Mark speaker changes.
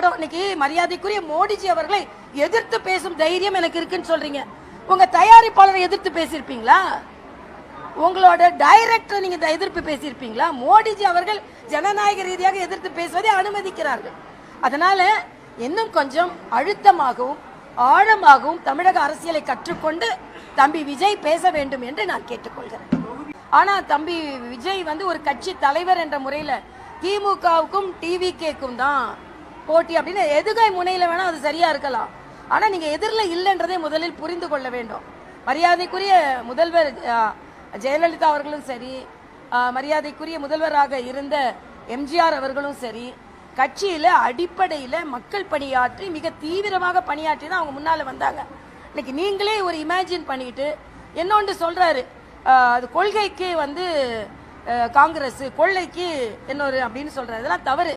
Speaker 1: படம். இன்னைக்கு மரியாதைக்குரிய மோடிஜி அவர்களை எதிர்த்து பேசும் தைரியம் எனக்கு இருக்குன்னு சொல்றீங்க. உங்க தயாரிப்பாளரை எதிர்த்து பேசியிருப்பீங்களா? உங்களோட டைரக்டர் நீங்க எதிர்ப்பு பேசியிருப்பீங்களா? மோடிஜி அவர்கள் ஜனநாயக ரீதியாக எதிர்த்து பேசுவதை அனுமதிக்கிறார்கள். அதனால இன்னும் கொஞ்சம் அழுத்தமாகவும் ஆழமாகவும் தமிழக அரசியலை கற்றுக்கொண்டு தம்பி விஜய் பேச வேண்டும் என்று நான் கேட்டுக்கொள்கிறேன். ஆனா தம்பி விஜய் ஒரு கட்சி தலைவர் என்ற முறையில திமுகவுக்கும் டிவிகேக்கும் தான் போட்டி அப்படின்னு எதுகை முனையில வேணா அது சரியா இருக்கலாம். ஆனா நீங்க எதிரில் இல்லைன்றதை முதலில் புரிந்து கொள்ள வேண்டும். மரியாதைக்குரிய முதல்வர் ஜெயலலிதா அவர்களும் சரி, மரியாதைக்குரிய முதல்வராக இருந்த எம்ஜிஆர் அவர்களும் சரி, கட்சியில அடிப்படையில மக்கள் பணியாற்றி மிக தீவிரமாக பணியாற்றி தான் அவங்க முன்னால வந்தாங்க. இன்னைக்கு நீங்களே ஒரு இமேஜின் பண்ணிட்டு என்னொன்று சொல்றாரு, அது கொள்கைக்கு காங்கிரஸ், கொள்ளைக்கு இன்னொரு அப்படின்னு சொல்றாரு. இதெல்லாம் தவறு.